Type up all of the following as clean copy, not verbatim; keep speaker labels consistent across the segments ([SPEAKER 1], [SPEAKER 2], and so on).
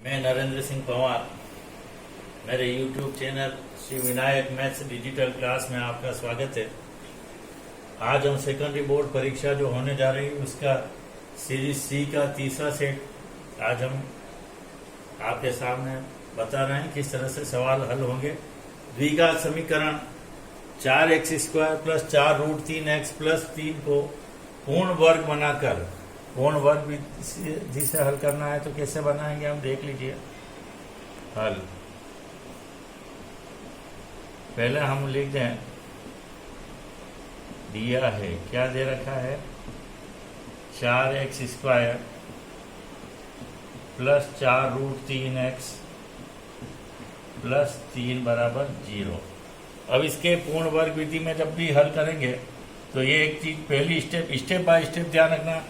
[SPEAKER 1] मैं नरेंद्र सिंह पंवार, मेरे YouTube channel Shri Vinayak maths digital class में आपका स्वागत है। आज हम सेकेंडरी बोर्ड परीक्षा जो होने जा रही है उसका सीरीज सी का तीसरा सेट आज हम आपके सामने बता रहे हैं किस तरह से सवाल हल होंगे। द्विघात समीकरण 4x² प्लस 4√3x प्लस 3 को पूर्ण वर्ग बनाकर पूर्ण वर्ग विधि से हल करना है तो कैसे बनाएंगे हम देख लीजिए। हल पहले हम लिख दें, दिया है क्या दे रखा है 4x² प्लस 4√3x प्लस 3 बराबर 0। अब इसके पूर्ण वर्ग विधि में जब भी हल करेंगे तो ये एक चीज पहली स्टेप बाय स्टेप ध्यान रखना।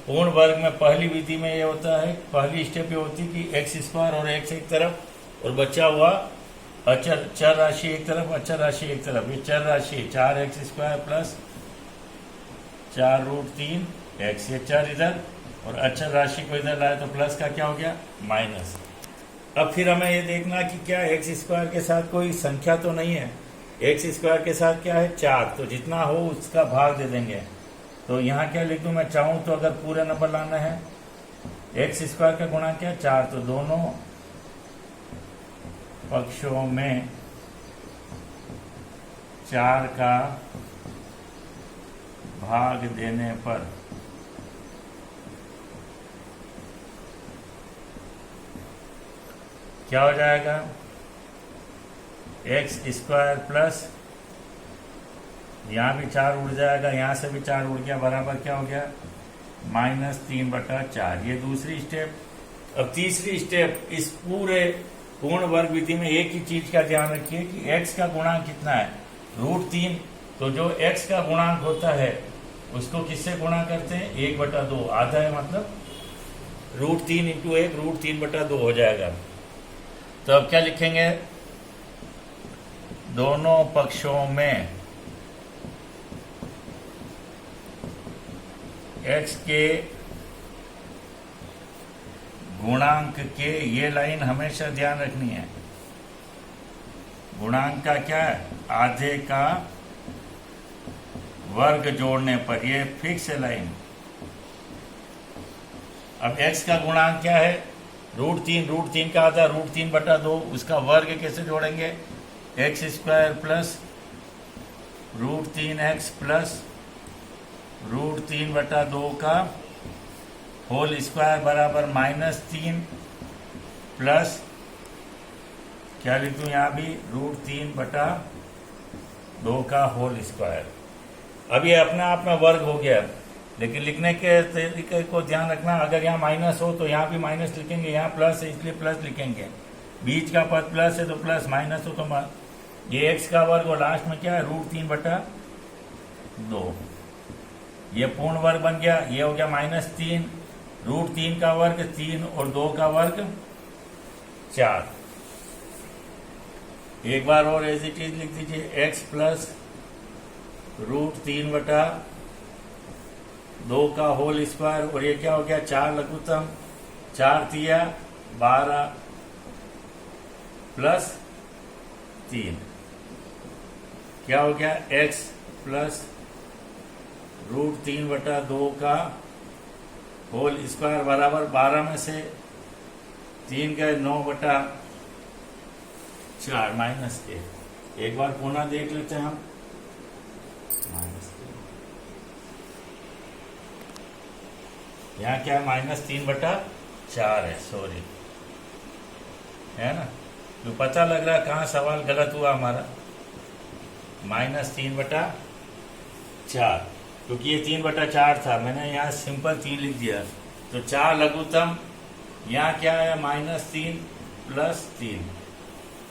[SPEAKER 1] पूर्ण वर्ग में पहली विधि में ये होता है, पहली स्टेप ये होती है कि x² और x एक तरफ और बचा हुआ अचर चर राशि एक तरफ, अचर राशि एक तरफ। ये चर राशि 4x² प्लस 4√3x, ये चर इधर और अचर राशि को इधर लाए तो प्लस का क्या हो गया माइनस। अब फिर हमें ये देखना कि क्या x² के साथ कोई संख्या तो नहीं है। x² के साथ क्या है 4, तो जितना हो उसका भाग दे देंगे। तो यहाँ क्या लिख दूं, मैं चाहूं तो अगर पूरे नंबर लाना है x² का गुणा क्या 4, तो दोनों पक्षों में 4 का भाग देने पर क्या हो जाएगा x² प्लस यहाँ भी 4 उड़ जाएगा, यहाँ से भी 4 उड़ गया, बराबर क्या हो गया -3/4। ये दूसरी स्टेप। अब तीसरी स्टेप, इस पूरे पूर्ण वर्ग विधि में एक ही चीज का ध्यान रखिए कि x का गुणांक कितना है √3। तो जो x का गुणांक होता है उसको किससे गुणा करते हैं 1/2, आधा है मतलब √3 × 1 √3/2 हो जाएगा। तो अब क्या लिखेंगे, दोनों पक्षों में x के गुणांक के, ये लाइन हमेशा ध्यान रखनी है, गुणांक का क्या है आधे का वर्ग जोड़ने पर, ये फिक्स है लाइन। अब x का गुणांक क्या है √3 का आधा √3/2, उसका वर्ग कैसे जोड़ेंगे x² प्लस √3x प्लस √3/2 का होल स्क्वायर बराबर -3 प्लस क्या लिख दूं यहाँ भी √3/2 का होल स्क्वायर। अब ये अपने आप में वर्ग हो गया, लेकिन लिखने के तरीके को ध्यान रखना। अगर यहाँ माइनस हो तो यहाँ भी माइनस लिखेंगे, यहाँ प्लस है इसलिए प्लस लिखेंगे, बीच का पद प्लस है तो प्लस, माइनस हो तो ये x का वर्ग और लास्ट में क्या है √3/2। ये पूर्ण वर्ग बन गया, ये हो गया -3, √3 का वर्ग 3 और 2 का वर्ग 4। एक बार और एज इट इज लिख दीजिए x प्लस √3/2 का होल स्क्वायर, और ये क्या हो गया 4 लघुत्तम, 4 तिया 12 प्लस 3 क्या हो गया x प्लस √3/2 का होल स्क्वायर बराबर 12 में से 3 गए 9/4 -1। एक बार पुनः देख लेते हैं हम, यहाँ क्या है -3/4 है, सॉरी है ना। तो पता लग रहा है कहाँ सवाल गलत हुआ हमारा, -3/4, क्योंकि ये 3/4 था, मैंने यहाँ सिंपल 3 लिख दिया। तो 4 लघुत्तम, यहाँ क्या है -3 प्लस 3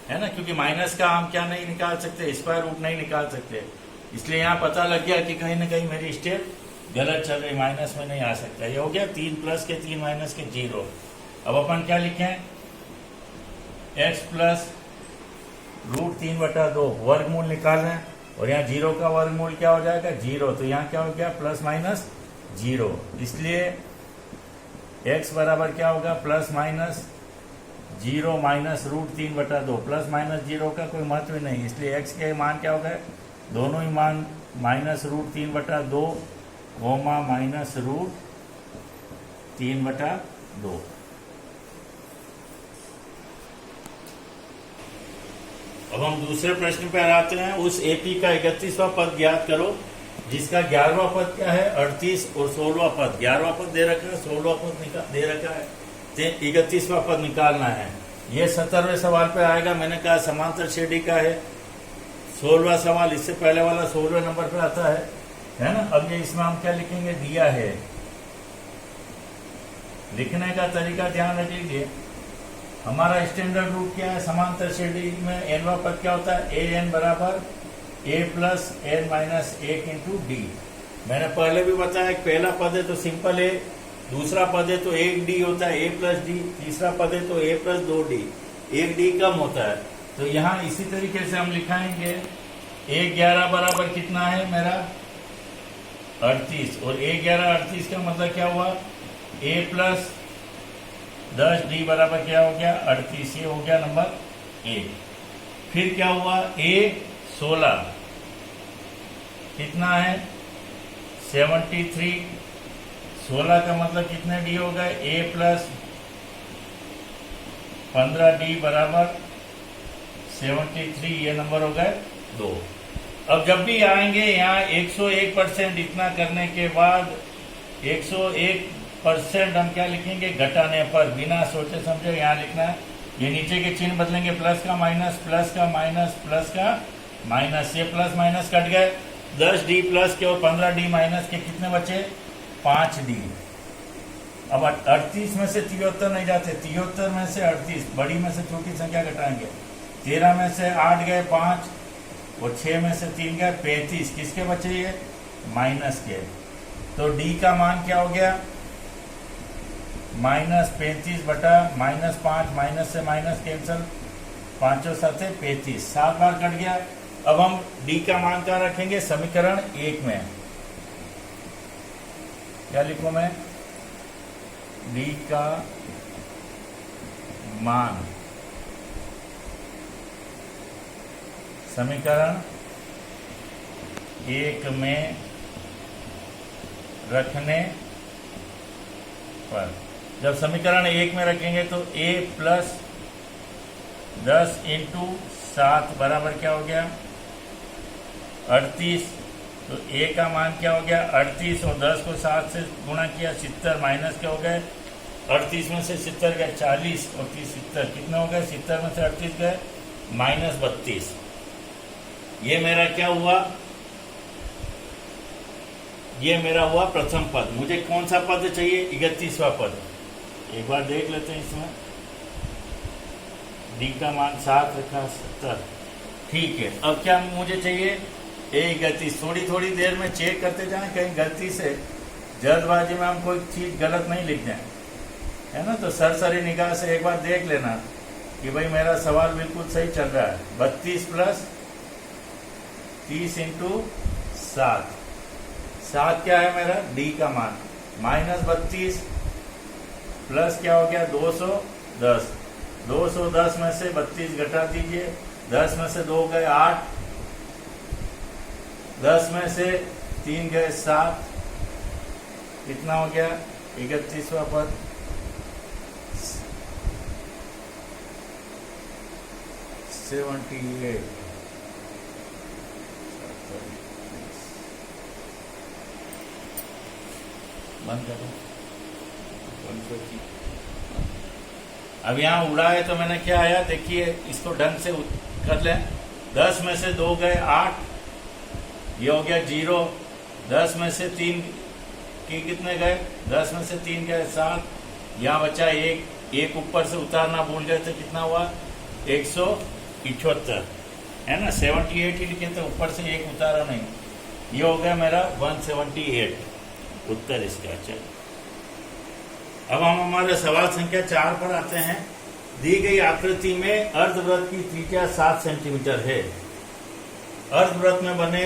[SPEAKER 1] है ना, क्योंकि माइनस का हम क्या नहीं निकाल सकते, स्क्वायर रूट नहीं निकाल सकते, इसलिए यहाँ पता लग गया कि कहीं ना कहीं मेरी स्टेप गलत चल रही, माइनस में नहीं आ सकता। ये हो गया 3 प्लस के 3 माइनस के 0। अब अपन क्या लिखें x प्लस √3/2 वर्गमूल निकालना है, और यहाँ 0 का वर्गमूल क्या हो जाएगा 0, तो यहाँ क्या हो गया ±0। इसलिए x बराबर क्या होगा ±0 0 माइनस √3/2 प्लस माइनस 0 का कोई महत्व नहीं, इसलिए x के मान क्या हो गए, दोनों ही मान माइनस √3/2 कोमा माइनस √3/2। अब हम दूसरे प्रश्न पर आते हैं। उस AP का 31वां पद ज्ञात करो जिसका 11वां पद क्या है 38 और 16वां पद, 11वां पद दे रखा है, 16वां पद दे रखा है, 31वां पद निकालना है। ये 17वें सवाल पे आएगा। मैंने कहा समांतर श्रेणी का है। 16वां सवाल इससे पहले वाला 16वें नंबर पे आता है ना। अब ये इसमें हम क्या लिखेंगे, दिया है। लिखने का तरीका ध्यान रखिए। हमारा स्टैंडर्ड रूप क्या है, समांतर श्रेणी में nवां पद क्या होता है, an बराबर a plus n minus 1 into D. मैंने पहले भी बताया कि पहला पद है तो सिंपल है, दूसरा पद है तो 1d होता है, a प्लस डी, तीसरा पद है तो a प्लस 2d, 1d कम होता है। तो यहाँ इसी तरीके से हम लिखाएंगे a11 बराबर कितना है मेरा 38, और a11 38 का मतलब क्या हुआ, a प्लस 10d बराबर क्या हो गया 38, ये हो गया नंबर 1। फिर क्या हुआ, a16 कितना है 73, 16 का मतलब कितने डी हो गए, a प्लस 15d बराबर 73, ये नंबर हो गए 2। अब जब भी आएंगे यहाँ 101% इतना करने के बाद 101% हम क्या लिखेंगे, घटाने पर, बिना सोचे समझे यहाँ लिखना है। ये नीचे के चिन्ह बदलेंगे, प्लस का माइनस, प्लस का माइनस, प्लस का माइनस, ये प्लस माइनस कट गए। 10d प्लस के और 15d माइनस के कितने बचे 5d। अब 38 में से 73 नहीं जाते, 73 में से 38, बड़ी में से छोटी संख्या घटाएंगे। 13 में से 8 गए 5 और 6 में से 3 गए 35, किसके बचे ये माइनस के। तो d का मान क्या हो गया -35 बटा -5, माइनस से माइनस कैंसल, 5 और 7 35, 7 बार कट गया। अब हम d का मान क्या रखेंगे, समीकरण 1 में क्या लिखूं मैं, d का मान समीकरण 1 में रखने पर, जब समीकरण 1 में रखेंगे तो a प्लस 10 इंटू 7 बराबर क्या हो गया 38। तो a का मान क्या हो गया 38 और 10 को 7 से गुणा किया 70, माइनस क्या हो गए 38 में से 70 गए 40 और 30 70, कितने हो गए 70 में से 38 गए -32। ये मेरा क्या हुआ, ये मेरा हुआ प्रथम पद। मुझे कौन सा पद चाहिए, 31वां पद। एक बार देख लेते हैं इसमें, d का मान 7 रखा 70, ठीक है। अब क्या मुझे चाहिए a31। थोड़ी थोड़ी देर में चेक करते जाएं, कहीं गलती से जल्दबाजी में हम कोई चीज गलत नहीं लिख दें, है ना। तो सरसरी निगाह से एक बार देख लेना कि भाई मेरा सवाल बिल्कुल सही चल रहा है। 32 प्लस 30 इंटू 7, 7 क्या है मेरा d का मान, -32 प्लस क्या हो गया 210, 210 में से 32 घटा दीजिए, 10 में से 2 गए 8, 10 में से 3 गए 7, कितना हो गया 31वां पद। बंद करो। अब यहाँ उड़ा है तो मैंने क्या आया देखिए, इसको ढंग से कर लें। 10 में से 2 गए 8, ये हो गया 0। 10 में से 3 की कितने गए, 10 में से 3 गए 7, यहाँ बचा 1, 1 ऊपर से उतारना भूल गए थे, कितना हुआ 178, है ना। 78 ही लिखे थे, ऊपर से 1 उतारा नहीं, ये हो गया मेरा 178 उत्तर इसका। चलो अब हम हमारे सवाल संख्या 4 पर आते हैं। दी गई आकृति में अर्धवृत्त की त्रिज्या 7 सेंटीमीटर है। अर्धवृत्त में बने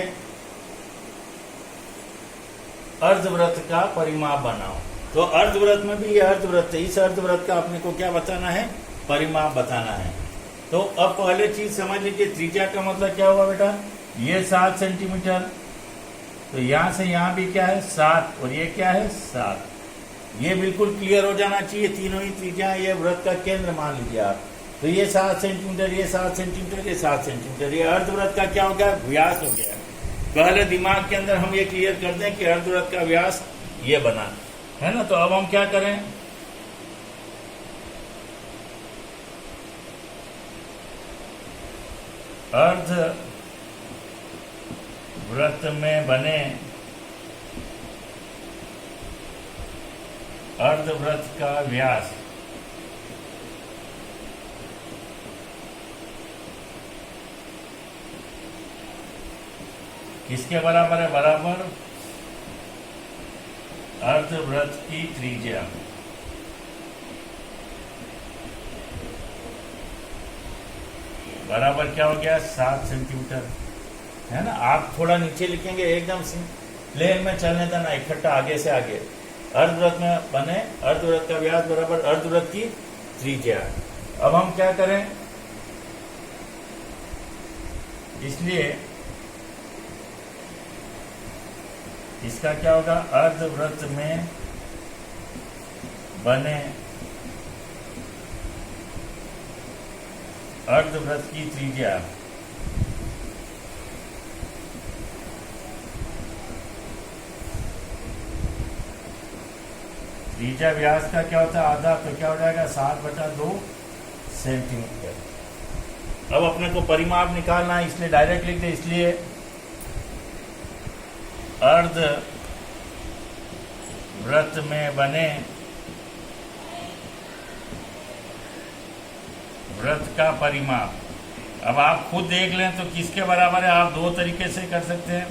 [SPEAKER 1] अर्धवृत्त का परिमाप बनाओ। तो अर्धवृत्त में भी ये अर्धवृत्त है, इस अर्धवृत्त का अपने को क्या बताना है परिमाप बताना है। तो अब पहले चीज समझ लीजिए, त्रिज्या का मतलब क्या हुआ बेटा, ये 7 सेंटीमीटर, तो यहां से यहां भी क्या है 7, और ये क्या है 7। ये बिल्कुल क्लियर हो जाना चाहिए, तीनों ही त्रिज्या ये वृत्त का केंद्र मान लीजिए आप। तो ये 7 सेंटीमीटर, ये 7 सेंटीमीटर, ये 7 सेंटीमीटर, ये अर्धवृत्त का क्या हो गया, व्यास हो गया। पहले दिमाग के अंदर हम ये क्लियर कर दें कि अर्धवृत्त का व्यास ये बना है ना। तो अब हम क्या करें, अर्धवृत्त में बने अर्धवृत्त का व्यास किसके बराबर है, बराबर अर्धवृत्त की त्रिज्या। बराबर क्या हो गया 7 सेंटीमीटर, है ना। आप थोड़ा नीचे लिखेंगे, एकदम प्लेन में चलने देना, इकट्ठा आगे से आगे। अर्धवृत्त में बने अर्धवृत्त का व्यास बराबर अर्धवृत्त की त्रिज्या। अब हम क्या करें, इसलिए इसका क्या होगा, अर्धवृत्त में बने अर्धवृत्त की त्रिज्या त्रिज्या व्यास का क्या होता है आधा, तो क्या हो जाएगा 7/2 सेंटीमीटर। अब अपने को परिमाप निकालना है, इसलिए डायरेक्ट लिख दे, इसलिए अर्धवृत्त में बने वृत्त का परिमाप। अब आप खुद देख लें तो किसके बराबर है, आप दो तरीके से कर सकते हैं।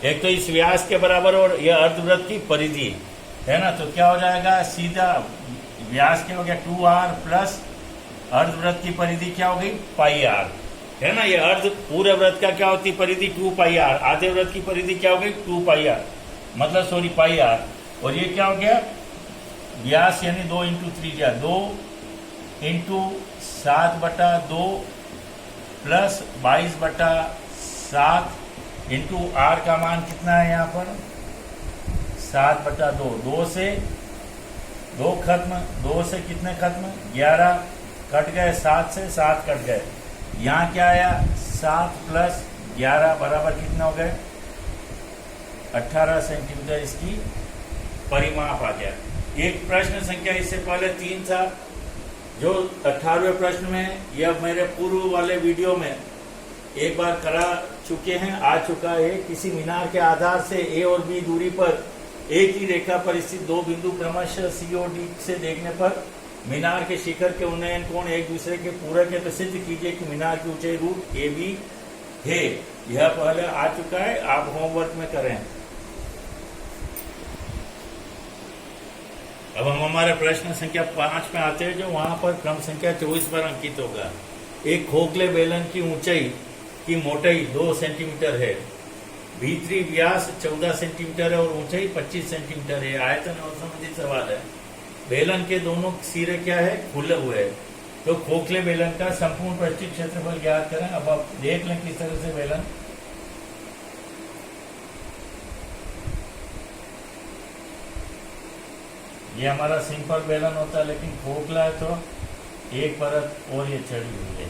[SPEAKER 1] एक तो इस व्यास के बराबर और यह अर्धवृत्त की परिधि है ना। तो क्या हो जाएगा, सीधा व्यास क्या हो गया 2r प्लस अर्धवृत्त की परिधि क्या हो गई πr, है ना। ये अर्ध पूरे वृत्त का क्या होती परिधि 2πr, आधे वृत्त की परिधि क्या हो गई 2πr, मतलब सॉरी πr। और ये क्या हो गया व्यास यानी 2 इंटू त्रिज्या, 2 इंटू 7/2 प्लस 22/7 इंटू r का मान कितना है यहाँ पर 7/2। 2 से 2 खत्म, 2 से कितने खत्म 11 कट गए, 7 से 7 कट गए। यहाँ क्या आया 7 प्लस 11 बराबर कितना हो गए 18 सेंटीमीटर इसकी परिमाप आ गया। एक प्रश्न संख्या इससे पहले 3 था जो 18वें प्रश्न में, यह मेरे पूर्व वाले वीडियो में एक बार करा चुके हैं, आ चुका है। किसी मीनार के आधार से ए और बी दूरी पर एक ही रेखा पर स्थित दो बिंदु क्रमशः सी और डी से देखने पर मीनार के शिखर के उन्नयन कोण एक दूसरे के पूरक है, तो सिद्ध कीजिए कि मीनार की ऊंचाई रूट ए बी है। यह पहले आ चुका है, आप होमवर्क में करें। अब हम हमारे प्रश्न संख्या 5 में आते हैं, जो वहां पर क्रम संख्या 24 पर अंकित होगा। एक खोखले बेलन की ऊंचाई की मोटाई 2 सेंटीमीटर है, भीतरी व्यास 14 सेंटीमीटर है और ऊंचाई 25 सेंटीमीटर है। आयतन और संबंधित सवाल है। बेलन के दोनों सिरे क्या है खुले हुए हैं, तो खोखले बेलन का संपूर्ण पृष्ठीय क्षेत्रफल ज्ञात करें। अब आप देख लें किस तरह से बेलन, ये हमारा सिंपल बेलन होता है, लेकिन खोखला है तो एक परत और ये चढ़ी हुई है।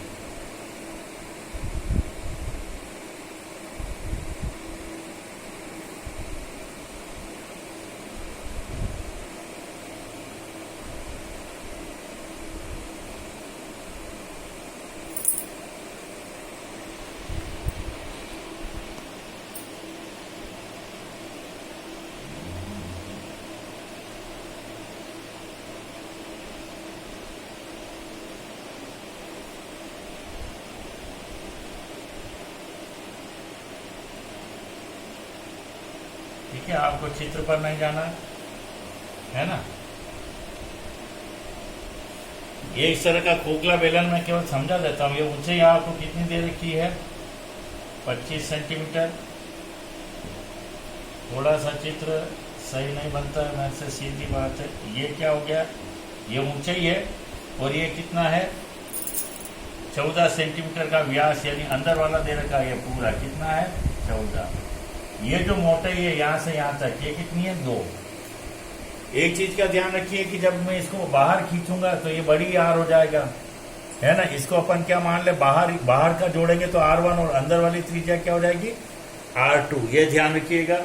[SPEAKER 1] ठीक है, आपको चित्र पर नहीं जाना है ना। ये इस तरह का खोखला बेलन मैं केवल समझा देता हूँ। ये ऊंचाई आपको कितनी दे रखी है 25 सेंटीमीटर। थोड़ा सा चित्र सही नहीं बनता है, मैं से सीधी बात है। ये क्या हो गया, ये ऊंचाई है और ये कितना है 14 सेंटीमीटर का व्यास, यानी अंदर वाला दे रखा है, ये पूरा कितना है 14। ये जो मोटाई है यहाँ से यहाँ तक ये कितनी है 2। एक चीज का ध्यान रखिए कि जब मैं इसको बाहर खींचूंगा तो ये बड़ी आर हो जाएगा, है ना। इसको अपन क्या मान ले, बाहर का जोड़ेंगे तो R1 और अंदर वाली त्रिज्या क्या हो जाएगी R2। ये ध्यान रखिएगा।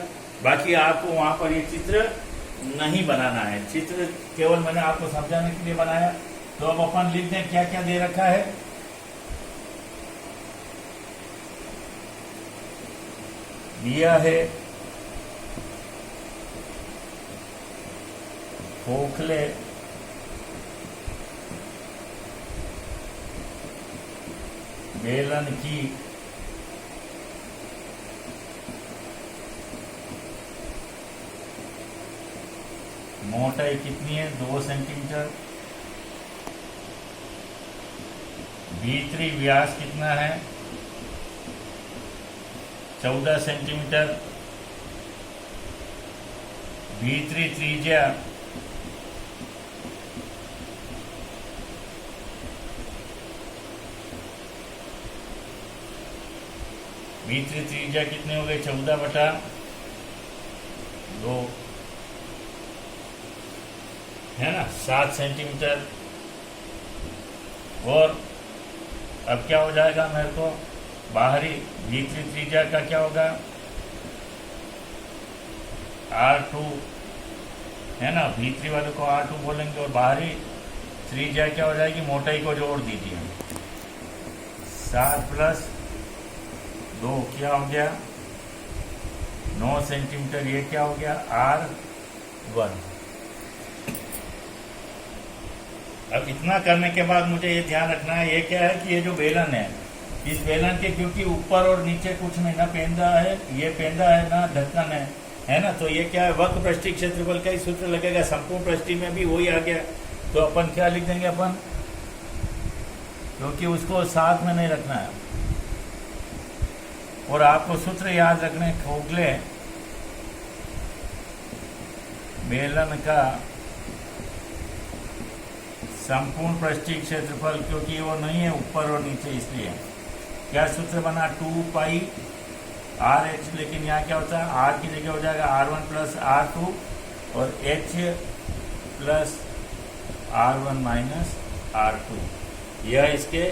[SPEAKER 1] बाकी आपको वहां पर ये चित्र नहीं बनाना है, चित्र केवल मैंने आपको समझाने के लिए बनाया। तो अब अपन लिख दें क्या क्या दे रखा है। दिया है खोखले बेलन की मोटाई कितनी है 2 सेंटीमीटर, भीतरी व्यास कितना है 14 सेंटीमीटर, भीतरी त्रिज्या भीतरी त्रिज्या कितने हो गए 14/2, है ना 7 सेंटीमीटर। और अब क्या हो जाएगा मेरे को, बाहरी भीतरी त्रिज्या का क्या होगा R2, है ना, भीतरी वाले को R2 बोलेंगे और बाहरी त्रिज्या क्या हो जाएगी, मोटाई को जोड़ दीजिए 7 + 2 क्या हो गया 9 सेंटीमीटर। ये क्या हो गया R1। अब इतना करने के बाद मुझे ये ध्यान रखना है, ये क्या है कि ये जो बेलन है, इस बेलन के क्योंकि ऊपर और नीचे कुछ नहीं, ना पेंदा है, ये पेंदा है ना ढक्कन है ना, तो ये क्या है वक्र पृष्ठीय क्षेत्रफल का ही सूत्र लगेगा। संपूर्ण पृष्ठीय में भी वही आ गया, तो अपन क्या लिख देंगे अपन, क्योंकि उसको साथ में नहीं रखना है। और आपको सूत्र याद रखने, खोखले बेलन का संपूर्ण पृष्ठीय क्षेत्रफल, क्योंकि वो नहीं है ऊपर और नीचे, इसलिए क्या सूत्र बना 2 पाई RH, लेकिन यहाँ क्या होता है R की जगह हो जाएगा R1 + R2 और H + R1 - R2। यह इसके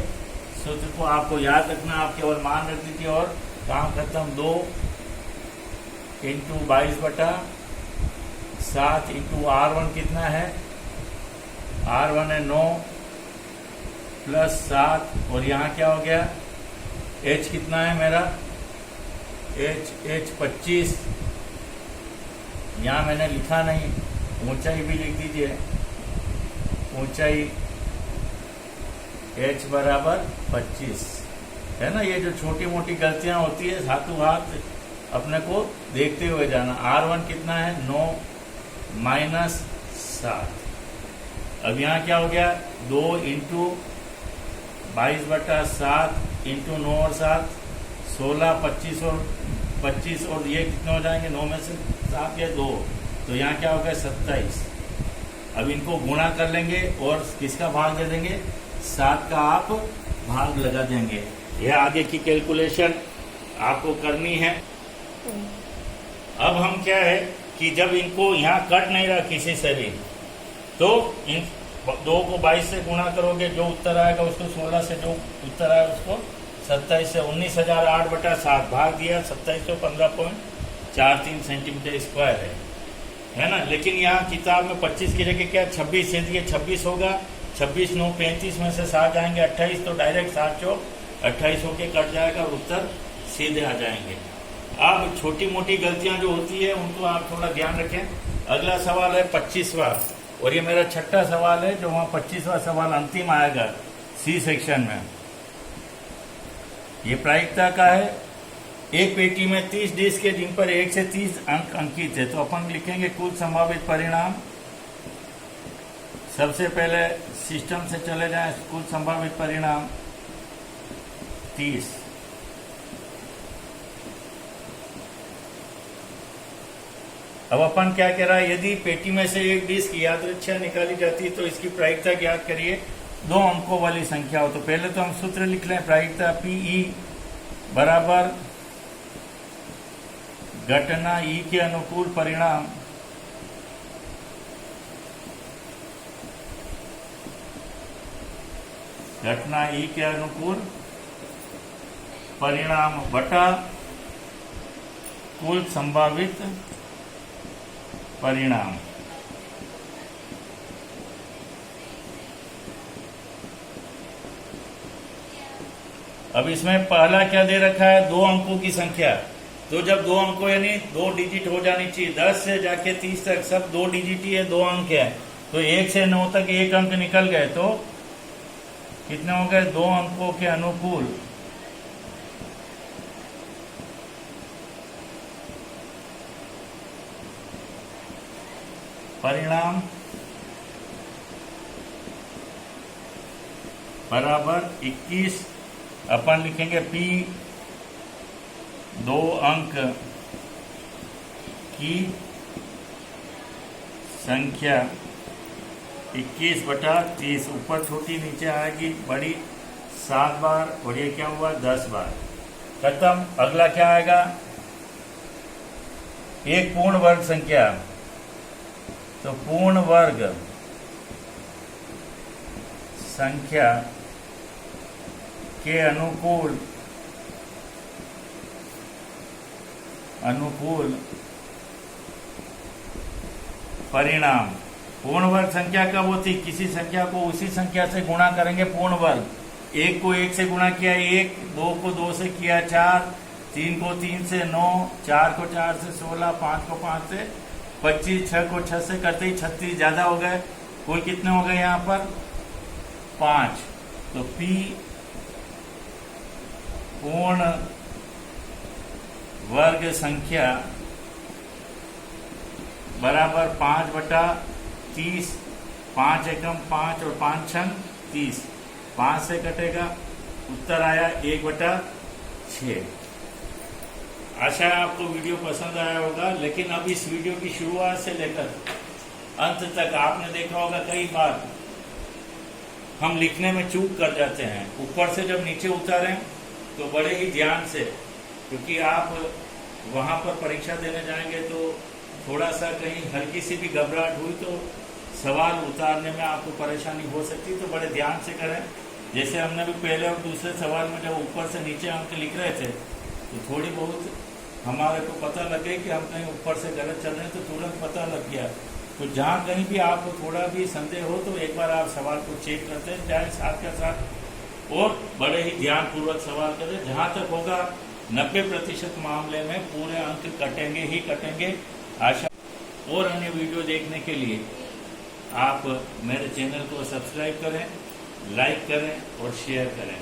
[SPEAKER 1] सूत्र को आपको याद रखना, आप केवल मान रख दीजिए और काम खत्म। 2 × 22/7 × R1 कितना है, R1 है 9 + 7 और यहाँ क्या हो गया H कितना है मेरा H 25। यहाँ मैंने लिखा नहीं, ऊंचाई भी लिख दीजिए, ऊंचाई H = 25, है ना। ये जो छोटी मोटी गलतियां होती है हाथों हाथ अपने को देखते हुए जाना। R1 कितना है 9 - 7। अब यहाँ क्या हो गया 2 × 22/7 × 9 और 7 16, 25 और ये कितने हो जाएंगे 9 में से 7 या 2, तो यहाँ क्या हो गया 27। अब इनको गुणा कर लेंगे और किसका भाग दे देंगे 7 का आप भाग लगा देंगे। यह आगे की कैलकुलेशन आपको करनी है। अब हम क्या है कि जब इनको यहाँ कट नहीं रहा किसी से भी, तो इन 2 को 22 से गुणा करोगे, जो उत्तर आएगा उसको 16 से, जो उत्तर आएगा उसको 27 से, 19,008/7 भाग दिया 2715.43 सेंटीमीटर स्क्वायर है ना। लेकिन यहाँ किताब में 25 की जगह क्या 26 से दिए, 26 होगा, 26 9 35 में से 7 जाएंगे 28, तो डायरेक्ट 7 चौक 28 होके कट जाएगा और उत्तर सीधे आ जाएंगे। अब छोटी मोटी गलतियां जो होती है उनको आप थोड़ा ध्यान रखें। अगला सवाल है 25वां और ये मेरा छठा सवाल है, जो वहाँ 25वां सवाल अंतिम आएगा सी सेक्शन में। ये प्रायिकता का है। एक पेटी में 30 डिस्क है जिन पर 1 से 30 अंक अंकित है, तो अपन लिखेंगे कुल संभावित परिणाम। सबसे पहले सिस्टम से चले जाएं, कुल संभावित परिणाम 30। अब अपन क्या कह रहा है, यदि पेटी में से एक डिस्क यादृच्छा निकाली जाती है तो इसकी प्रायिकता ज्ञात करिए। दो अंकों वाली संख्या हो। तो पहले तो हम सूत्र लिख लें प्रायिकता पीई बराबर घटना ई के अनुकूल परिणाम घटना ई के अनुकूल परिणाम बटा कुल संभावित परिणाम। अब इसमें पहला क्या दे रखा है, 2 अंकों की संख्या। तो जब 2 अंकों यानी 2 डिजिट हो जानी चाहिए, 10 से जाके 30 तक सब 2 डिजिट ही है, 2 अंक है। तो 1 से 9 तक 1 अंक निकल गए, तो कितने हो गए, 2 अंकों के अनुकूल परिणाम बराबर 21। अपन लिखेंगे P 2 अंक की संख्या 21/30। ऊपर छोटी नीचे आएगी बड़ी 7 बार, और ये क्या हुआ 10 बार। खत्म। अगला क्या आएगा, एक पूर्ण वर्ग संख्या। तो पूर्ण वर्ग संख्या के अनुकूल परिणाम। पूर्ण वर्ग संख्या कब होती, किसी संख्या को उसी संख्या से गुणा करेंगे पूर्ण वर्ग। 1 को 1 से गुणा किया 1, 2 को 2 से किया 4, 3 को 3 से 9, 4 को 4 से 16, 5 को 5 से 25, 6 को 6 से करते ही 36 ज्यादा हो गए। कुल कितने हो गए यहाँ पर 5। तो P पूर्ण वर्ग संख्या बराबर 5/30। 5 एकम 5 और 5 छंग 30। 5 से कटेगा, उत्तर आया 1/6। आशा है आपको वीडियो पसंद आया होगा। लेकिन अब इस वीडियो की शुरुआत से लेकर अंत तक आपने देखा होगा कई बार हम लिखने में चूक कर जाते हैं। ऊपर से जब नीचे उतारें तो बड़े ही ध्यान से, क्योंकि आप वहां पर परीक्षा देने जाएंगे तो थोड़ा सा कहीं हल्की सी भी घबराहट हुई तो सवाल उतारने में आपको परेशानी हो सकती है। तो बड़े ध्यान से करें। जैसे हमने भी पहले और दूसरे सवाल में जब ऊपर से नीचे अंक लिख रहे थे तो थोड़ी बहुत हमारे को पता लगे कि हम कहीं ऊपर से गलत चल रहे हैं, तो तुरंत पता लग गया। तो जहाँ कहीं भी आपको थोड़ा भी संदेह हो तो एक बार आप सवाल को चेक करते जाए साथ के साथ, और बड़े ही ध्यान पूर्वक सवाल करें। जहाँ तक होगा 90% मामले में पूरे अंक कटेंगे ही कटेंगे। आशा और अन्य वीडियो देखने के लिए आप मेरे चैनल को सब्सक्राइब करें, लाइक करें और शेयर करें।